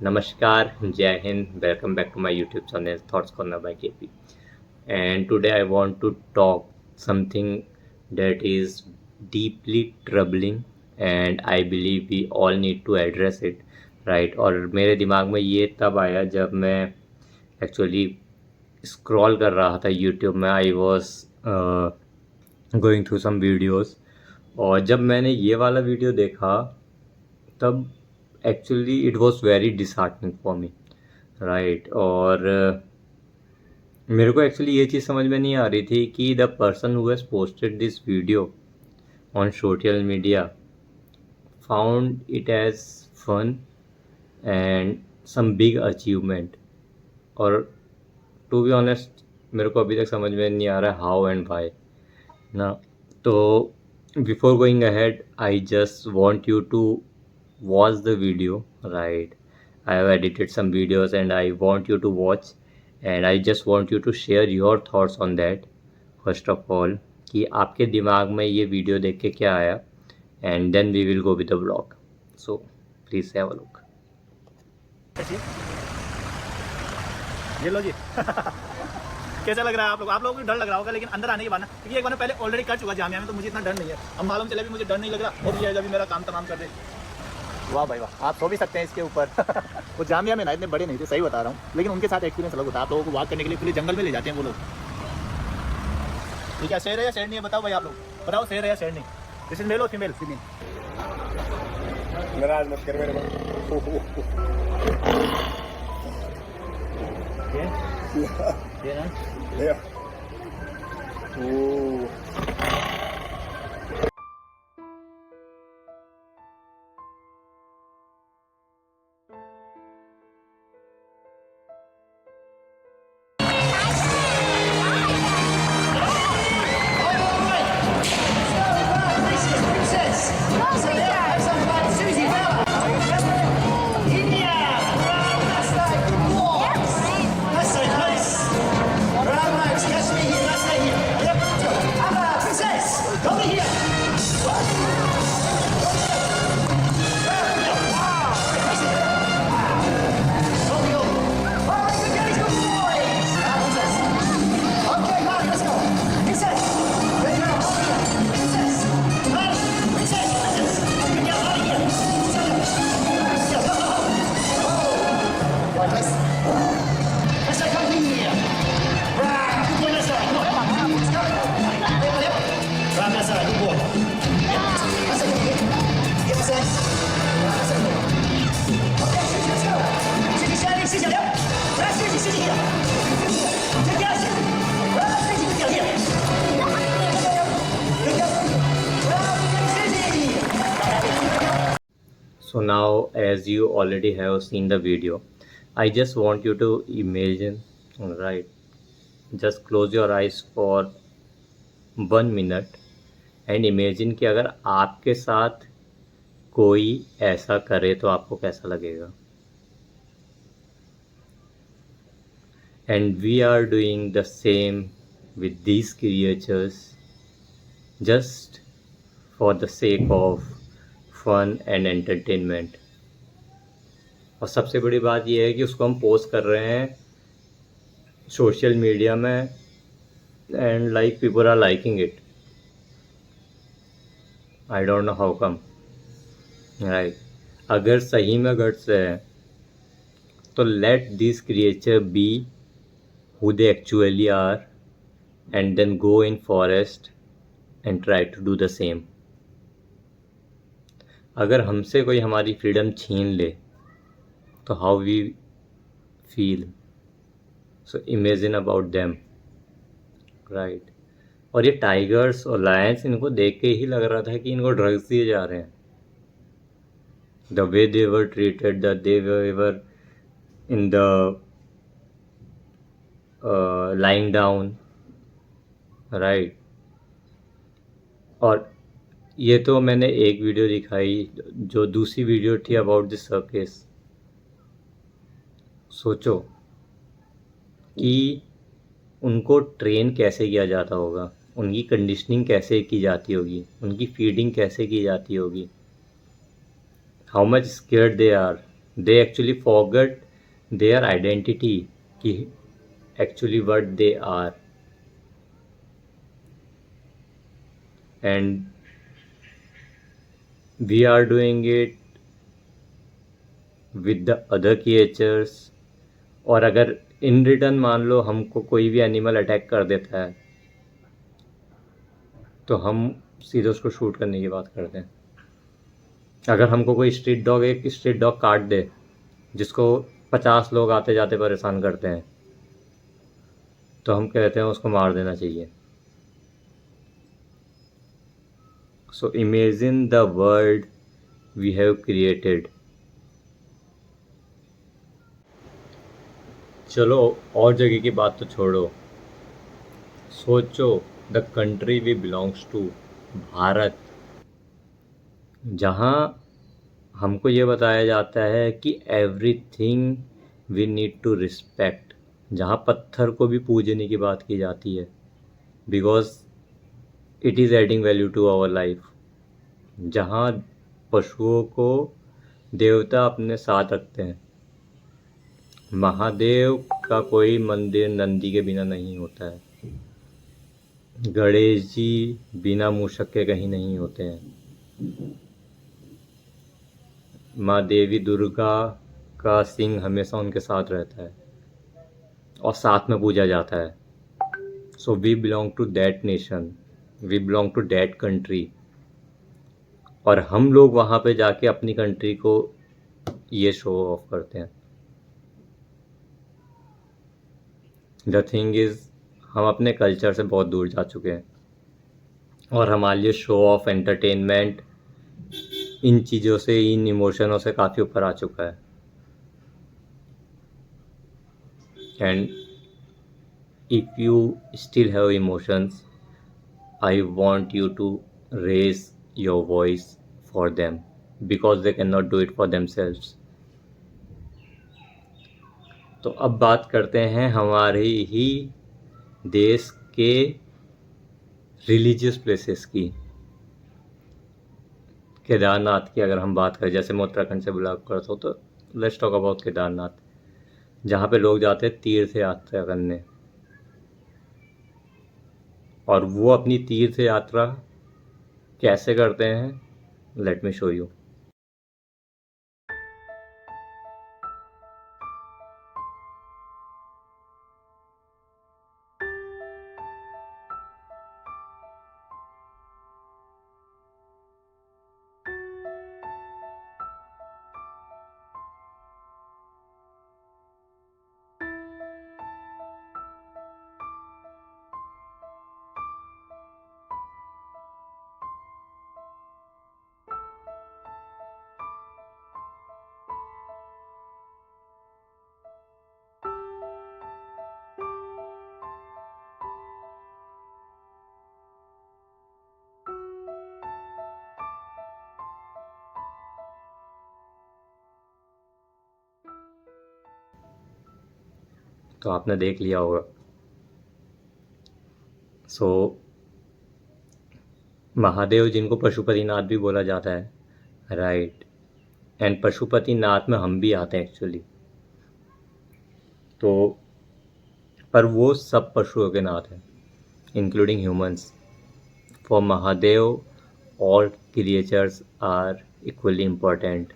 Namaskar, Jai Hind, welcome back to my YouTube channel Thoughts Corner by KP. And today I want to talk something that is deeply troubling and I believe we all need to address it, right? और मेरे दिमाग में ये तब आया जब मैं actually scroll कर रहा था यूट्यूब में. I was going through some videos और जब मैंने ये वाला वीडियो देखा तब actually it was very disheartening for me, right. और मेरे को एक्चुअली ये चीज़ समझ में नहीं आ रही थी कि the person who has posted this video on social media found it as fun and some big achievement. और टू बी ऑनेस्ट मेरे को अभी तक समझ में नहीं आ रहा है हाउ एंड वाई ना. तो before going ahead I just want you to watch the video, right? I have edited some videos and I want you to watch and I just want you to share your thoughts on that. First of all कि आपके दिमाग में ये video देख के क्या आया and then we will go with the vlog. So please have a look. ये लो जी. कैसा लग रहा है आप लोगों को डर लग रहा होगा, लेकिन अंदर आने के बाद ना, क्योंकि एक बार पहले ऑलरेडी कर चुका जामिया में, तो मुझे इतना डर नहीं है. अब मालूम चले भी मुझे डर नहीं लग रहा और ये जब मेरा काम तमाम कर दे. वाह भाई वाह, आप सो भी सकते हैं इसके ऊपर. वो जामिया में ना इतने बड़े नहीं थे, सही बता रहा हूँ, लेकिन उनके साथ एक्सपीरियंस अलग होता है. आप लोगों को वॉक करने के लिए पूरे जंगल में ले जाते हैं वो लोग. ठीक है, शेर है या शेर नहीं है बताओ भाई, आप लोग बताओ शेर है या शेर नहीं. दिस इज मेल और फीमेल. नाराज मत कर मेरे को. ये ना So now as you already have seen the video, I just want you to imagine, right? Just close your eyes for 1 minute and imagine कि अगर आपके साथ कोई ऐसा करे तो आपको कैसा लगेगा. And we are doing the same with these creatures just for the sake of fun and entertainment. और सबसे बड़ी बात यह है कि उसको हम पोस्ट कर रहे हैं सोशल मीडिया में and like people are liking it. I don't know how come, right? अगर सही में गट्स है तो let these creature be who they actually are and then go in forest and try to do the same. अगर हमसे कोई हमारी freedom छीन ले तो how we feel. So imagine about them, right. और ये टाइगर्स और लायंस, इनको देख के ही लग रहा था कि इनको ड्रग्स दिए जा रहे हैं. The way they were treated, the they were in the lying down, right. और ये तो मैंने एक वीडियो दिखाई, जो दूसरी वीडियो थी अबाउट दिस सर्कस. सोचो कि उनको ट्रेन कैसे किया जाता होगा, उनकी कंडीशनिंग कैसे की जाती होगी, उनकी फीडिंग कैसे की जाती होगी, how much scared they are, they actually forget their identity कि actually what they are, and we are doing it with the other creatures. और अगर इन रिटर्न मान लो हमको कोई भी एनिमल अटैक कर देता है तो हम सीधे उसको शूट करने की बात करते हैं। अगर हमको कोई एक स्ट्रीट डॉग काट दे जिसको 50 लोग आते जाते परेशान करते हैं तो हम कहते हैं उसको मार देना चाहिए। So imagine the world we have created. चलो और जगह की बात तो छोड़ो, सोचो the country we belongs to, Bharat, जहाँ हमको ये बताया जाता है कि everything we need to respect, जहाँ पत्थर को भी पूजने की बात की जाती है because it is adding value to our life, जहाँ पशुओं को देवता अपने साथ रखते हैं। महादेव का कोई मंदिर नंदी के बिना नहीं होता है, गणेश जी बिना मूषक के कहीं नहीं होते हैं, माँ देवी दुर्गा का सिंह हमेशा उनके साथ रहता है और साथ में पूजा जाता है। So we belong to that nation, we belong to that country, और हम लोग वहाँ पे जाके अपनी कंट्री को ये शो ऑफ करते हैं। द थिंग इज़ हम अपने कल्चर से बहुत दूर जा चुके हैं और हमारे लिए शो ऑफ, एंटरटेनमेंट, इन चीज़ों से, इन इमोशनों से काफ़ी ऊपर आ चुका है। And if you still have emotions, I want you to raise your voice for them because they can not do it for themselves. तो अब बात करते हैं हमारे ही देश के रिलीजियस प्लेसेस की। केदारनाथ की अगर हम बात करें, जैसे मैं उत्तराखंड से बिलोंग करता हूँ, तो लेट्स टॉक अबाउट केदारनाथ, जहाँ पे लोग जाते हैं तीर्थ यात्रा करने, और वो अपनी तीर्थ यात्रा कैसे करते हैं, लेट मी शो यू। तो आपने देख लिया होगा। सो महादेव जिनको पशुपतिनाथ भी बोला जाता है, राइट, एंड पशुपतिनाथ में हम भी आते हैं एक्चुअली। तो पर वो सब पशुओं के नाथ हैं including humans. For Mahadev all creatures are equally important.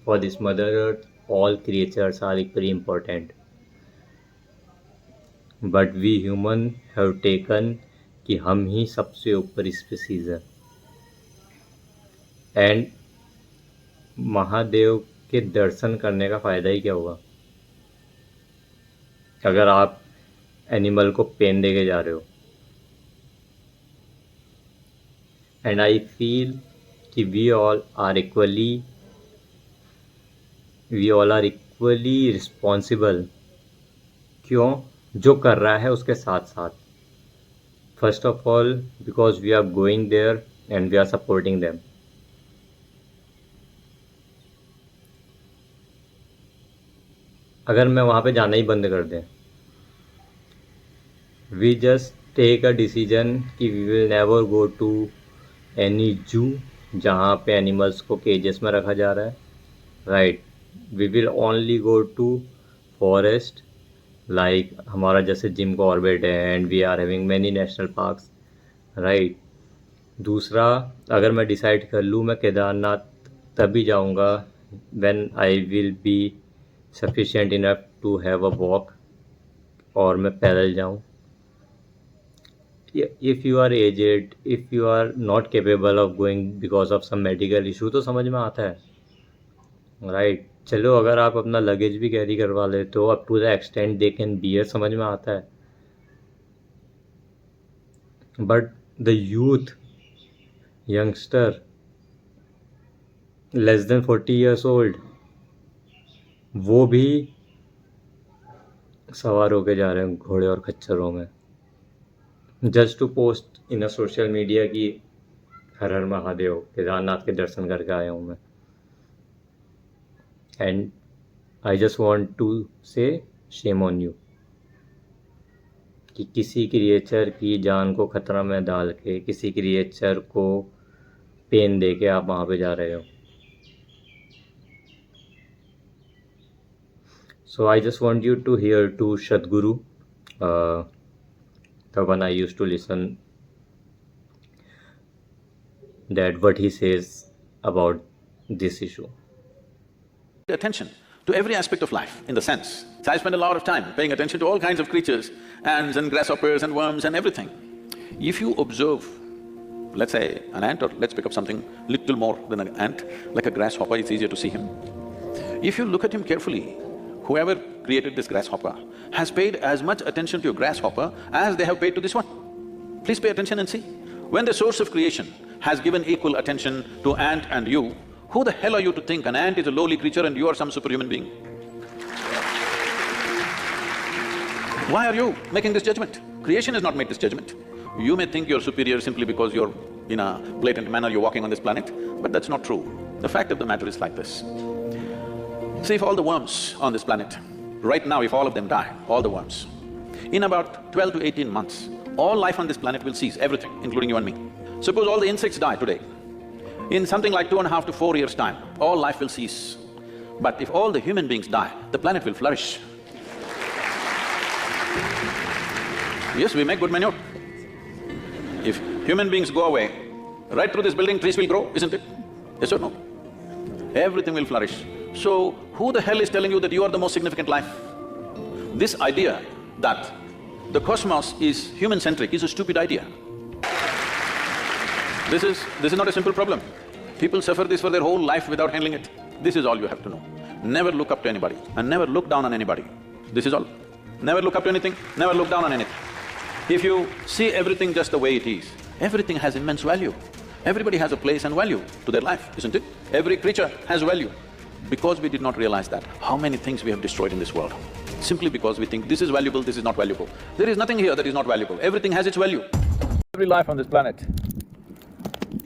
For this mother earth all creatures are equally important. But we human have taken कि हम ही सबसे ऊपर स्पीसीज है। एंड महादेव के दर्शन करने का फ़ायदा ही क्या हुआ अगर आप एनिमल को पेन दे के जा रहे हो। एंड आई फील कि we all are equally responsible. क्यों? जो कर रहा है उसके साथ साथ, first of all because we are going there and we are supporting them. अगर मैं वहाँ पे जाना ही बंद कर दें, we just take a decision कि we will never go to any zoo जहाँ पे एनिमल्स को केजेस में रखा जा रहा है, right, we will only go to forest, like हमारा जैसे जिम का ऑर्बिट है, and we are having many national parks, right? दूसरा, अगर मैं डिसाइड कर लूँ मैं केदारनाथ तभी जाऊँगा when I will be sufficient enough to have a walk, और मैं पैदल जाऊँ. If you are aged, if you are not capable of going because of some medical issue, तो समझ में आता है, राइट? चलो अगर आप अपना लगेज भी कैरी करवा लेते हो up to the extent they can bear, समझ में आता है. But the youth, youngster less than 40 years old, वो भी सवार होके जा रहे हैं घोड़े और खच्चरों में, just to post in a social media कि हर हर महादेव, केदारनाथ के दर्शन करके आया हूँ मैं. And I just want to say shame on you कि किसी क्रिएचर की जान को खतरा में डाल के, किसी क्रिएचर को पेन दे के आप वहाँ पे जा रहे हो. So I just want you to hear to Sadhguru, the one I used to listen, that what he says about this issue. Attention to every aspect of life, in the sense, I spend a lot of time paying attention to all kinds of creatures, ants and grasshoppers and worms and everything. If you observe, let's say an ant, or let's pick up something little more than an ant, like a grasshopper, it's easier to see him. If you look at him carefully, whoever created this grasshopper has paid as much attention to your grasshopper as they have paid to this one. Please pay attention and see. When the source of creation has given equal attention to ant and you, who the hell are you to think an ant is a lowly creature and you are some superhuman being? Why are you making this judgment? Creation has not made this judgment. You may think you're superior simply because you're in a blatant manner you're walking on this planet, but that's not true. The fact of the matter is like this. See, if all the worms on this planet, right now if all of them die, all the worms, in about 12 to 18 months, all life on this planet will cease, everything, including you and me. Suppose all the insects die today, in something like 2.5 to 4 years' time, all life will cease. But if all the human beings die, the planet will flourish. Yes, we make good manure. If human beings go away, right through this building trees will grow, isn't it? Yes or no? Everything will flourish. So, who the hell is telling you that you are the most significant life? This idea that the cosmos is human-centric is a stupid idea. This is not a simple problem. People suffer this for their whole life without handling it. This is all you have to know. Never look up to anybody and never look down on anybody. This is all. Never look up to anything, never look down on anything. If you see everything just the way it is, everything has immense value. Everybody has a place and value to their life, isn't it? Every creature has value. Because we did not realize that, how many things we have destroyed in this world? Simply because we think this is valuable, this is not valuable. There is nothing here that is not valuable, everything has its value. Every life on this planet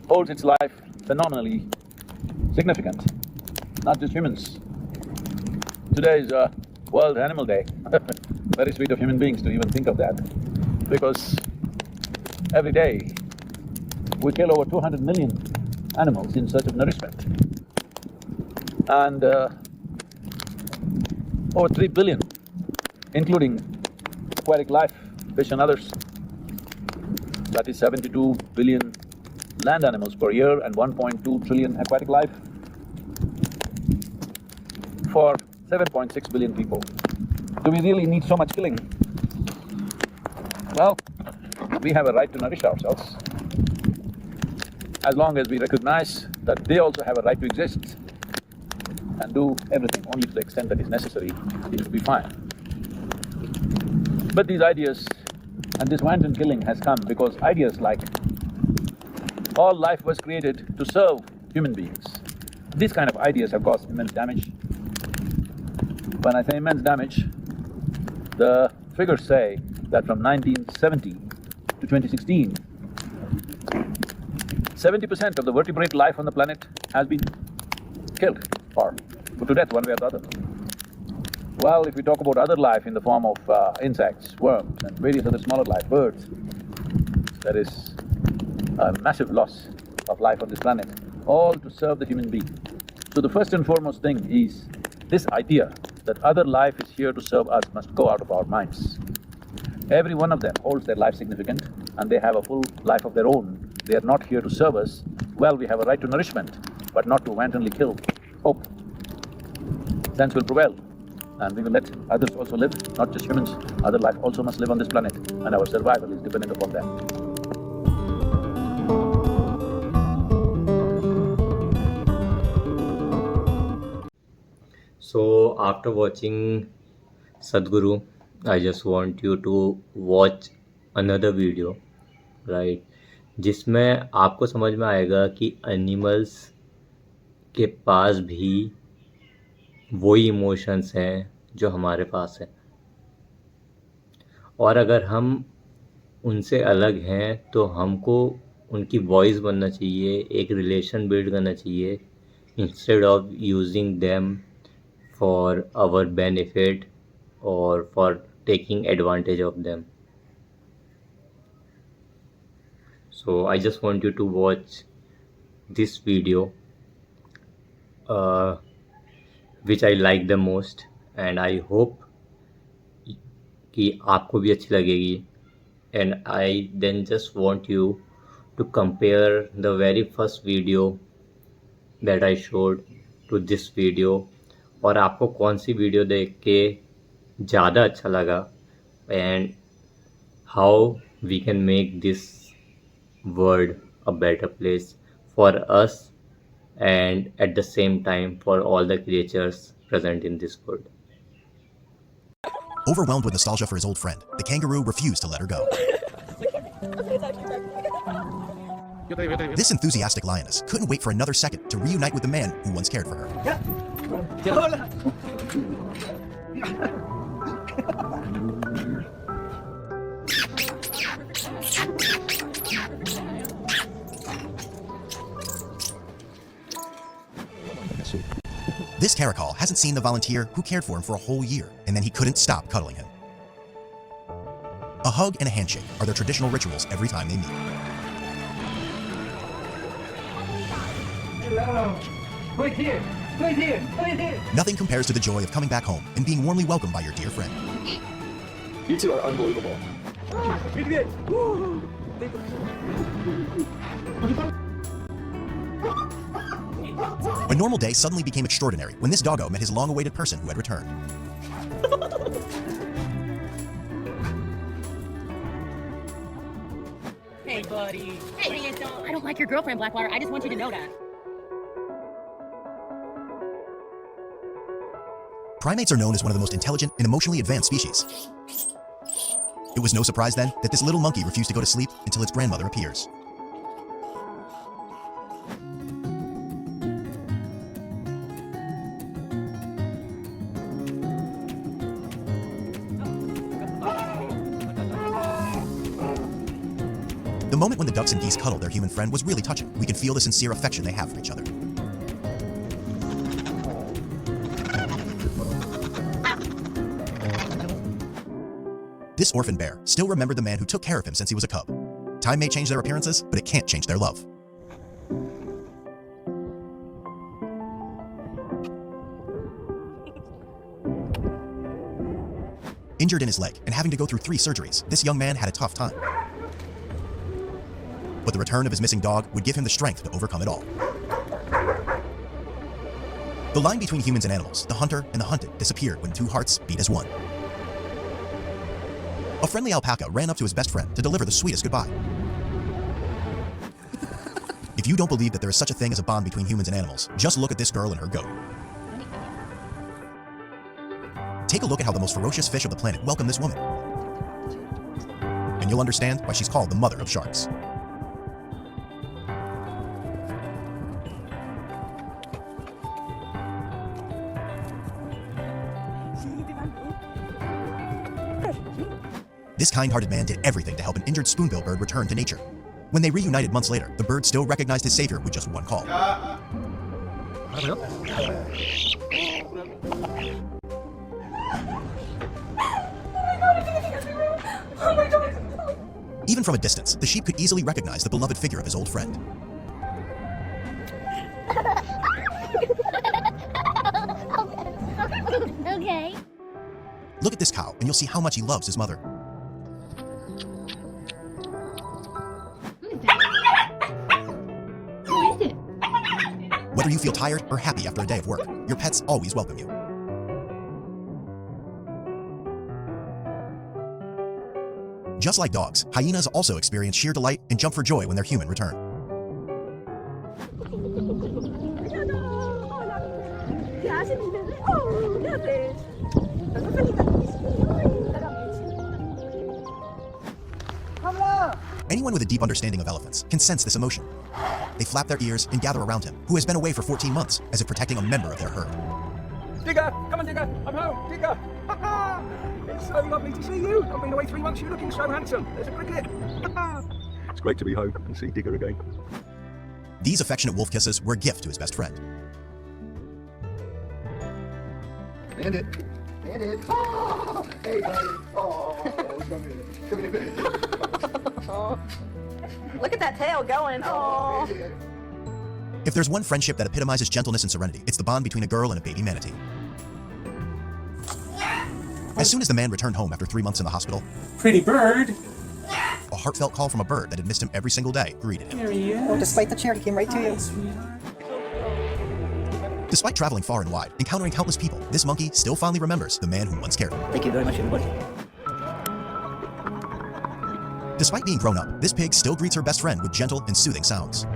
holds its life phenomenally significant, not just humans. Today is World Animal Day. Very sweet of human beings to even think of that, because every day we kill over 200 million animals in search of nourishment. And over 3 billion, including aquatic life, fish and others. That is 72 billion land animals per year and 1.2 trillion aquatic life for 7.6 billion people. Do we really need so much killing? Well, we have a right to nourish ourselves, as long as we recognize that they also have a right to exist and do everything only to the extent that is necessary, it will be fine. But these ideas and this wanton killing has come because ideas like all life was created to serve human beings, these kind of ideas have caused immense damage. When I say immense damage, the figures say that from 1970 to 2016, 70% of the vertebrate life on the planet has been killed or put to death one way or the other. Well, if we talk about other life in the form of insects, worms and various other smaller life, birds, there is a massive loss of life on this planet, all to serve the human being. So the first and foremost thing is This idea that other life is here to serve us must go out of our minds. Every one of them holds their life significant, and they have a full life of their own. They are not here to serve us. Well, we have a right to nourishment, but not to wantonly kill. Hope. Sense will prevail, and we will let others also live, not just humans. Other life also must live on this planet, and our survival is dependent upon them. So after watching Sadhguru, I just want you to watch another video, right? जिसमें आपको समझ में आएगा कि animals के पास भी वही emotions हैं जो हमारे पास है, और अगर हम उनसे अलग हैं तो हमको उनकी वॉइस बनना चाहिए, एक रिलेशन बिल्ड करना चाहिए, instead of using them for our benefit or for taking advantage of them. So I just want you to watch this video which I like the most, and I hope कि आपको भी अच्छी लगेगी. And I then just want you to compare the very first video that I showed to this video, और आपको कौन सी video देख के ज़्यादा अच्छा लगा, and how we can make this world a better place for us and at the same time for all the creatures present in this world. Overwhelmed with nostalgia for his old friend, the kangaroo refused to let her go. This enthusiastic lioness couldn't wait for another second to reunite with the man who once cared for her. This caracal hasn't seen the volunteer who cared for him for a whole year, and then he couldn't stop cuddling him. A hug and a handshake are their traditional rituals every time they meet. Hello. Wait here. Wait here. Wait here. Nothing compares to the joy of coming back home and being warmly welcomed by your dear friend. You two are unbelievable. A normal day suddenly became extraordinary when this doggo met his long-awaited person who had returned. Hey, buddy. Hey, I don't like your girlfriend, Blackwater. I just want you to know that. Primates are known as one of the most intelligent and emotionally advanced species. It was no surprise then that this little monkey refused to go to sleep until its grandmother appears. The moment when the ducks and geese cuddled their human friend was really touching. We could feel the sincere affection they have for each other. This orphan bear still remembered the man who took care of him since he was a cub. Time may change their appearances, but it can't change their love. Injured in his leg and having to go through 3 surgeries, this young man had a tough time. But the return of his missing dog would give him the strength to overcome it all. The line between humans and animals, the hunter and the hunted, disappeared when 2 hearts beat as one. A friendly alpaca ran up to his best friend to deliver the sweetest goodbye. If you don't believe that there is such a thing as a bond between humans and animals, just look at this girl and her goat. Take a look at how the most ferocious fish of the planet welcomed this woman. And you'll understand why she's called the mother of sharks. This kind-hearted man did everything to help an injured spoonbill bird return to nature. When they reunited months later, the bird still recognized his savior with just one call. Even from a distance, the sheep could easily recognize the beloved figure of his old friend. Look at this cow and you'll see how much he loves his mother. Who is it? Whether you feel tired or happy after a day of work, your pets always welcome you. Just like dogs, hyenas also experience sheer delight and jump for joy when their human return. Anyone with a deep understanding of elephants can sense this emotion. They flap their ears and gather around him, who has been away for 14 months, as if protecting a member of their herd. Digger, come on, Digger. I'm home, Digger. It's so lovely to see you. I've been away 3 months. You're looking so handsome. There's a cricket. It's great to be home and see Digger again. These affectionate wolf kisses were a gift to his best friend. Bandit. Bandit. Oh, hey, buddy. Oh, come here. Come here. Look at that tail going. Oh. If there's one friendship that epitomizes gentleness and serenity, it's the bond between a girl and a baby manatee. As soon as the man returned home after 3 months in the hospital, Pretty bird. a heartfelt call from a bird that had missed him every single day greeted him. There he is. Oh, despite the chair, he came right to you. Despite traveling far and wide, encountering countless people, this monkey still fondly remembers the man who once cared for him. Thank you very much, everybody. Despite being grown up, this pig still greets her best friend with gentle and soothing sounds.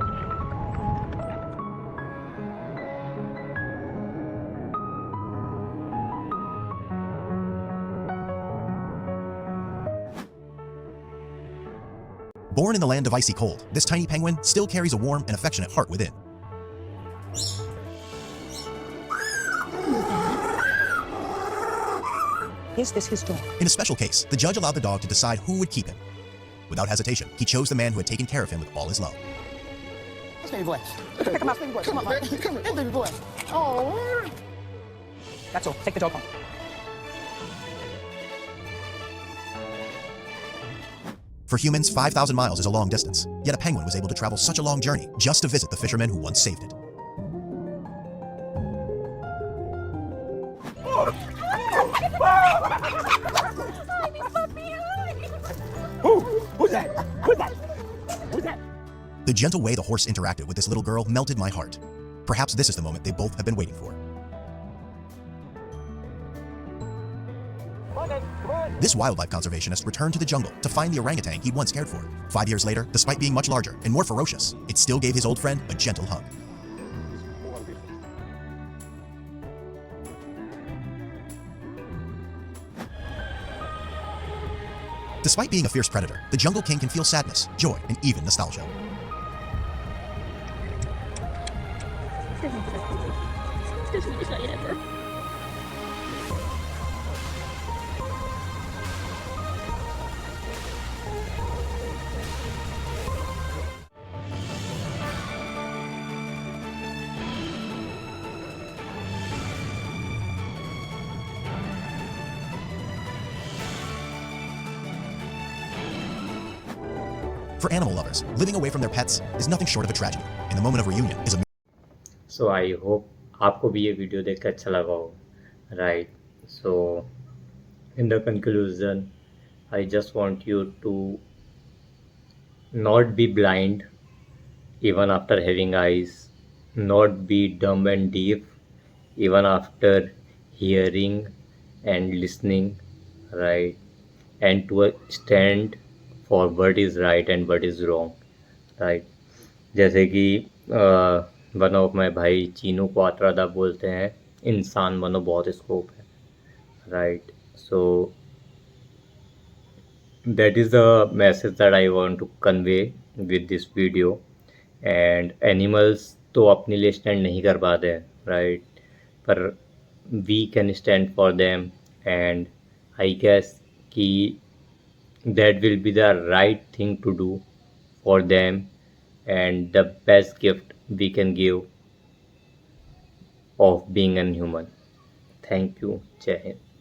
Born in the land of icy cold, this tiny penguin still carries a warm and affectionate heart within. Is this his dog? In a special case, the judge allowed the dog to decide who would keep him. Without hesitation, he chose the man who had taken care of him with all his love. This baby boy. Pick him up, baby boy. Come on, man. Come here, baby boy. Oh. That's all. Take the dog home. For humans, 5,000 miles is a long distance, yet a penguin was able to travel such a long journey just to visit the fisherman who once saved it. Who's that? Who's that? Who's that? The gentle way the horse interacted with this little girl melted my heart. Perhaps this is the moment they both have been waiting for. This wildlife conservationist returned to the jungle to find the orangutan he'd once cared for. 5 years later, despite being much larger and more ferocious, it still gave his old friend a gentle hug. Despite being a fierce predator, the Jungle King can feel sadness, joy, and even nostalgia. For animal lovers, living away from their pets is nothing short of a tragedy, and the moment of reunion is a So I hope आपको भी ये video देख कर अच्छा लगा हो, right? So in the conclusion, I just want you to not be blind even after having eyes, not be dumb and deaf even after hearing and listening, right? And to stand for what is right and what is wrong, right? जैसे कि one of my भाई चीनू क्वात्रादा बोलते हैं, इंसान बनो बहुत scope है, right? So that is the message that I want to convey with this video. And animals तो अपने लिए स्टैंड नहीं कर पाते हैं, राइट? पर we can stand for them, and I guess कि that will be the right thing to do for them, and the best gift we can give of being a human. Thank you. Jai Hind.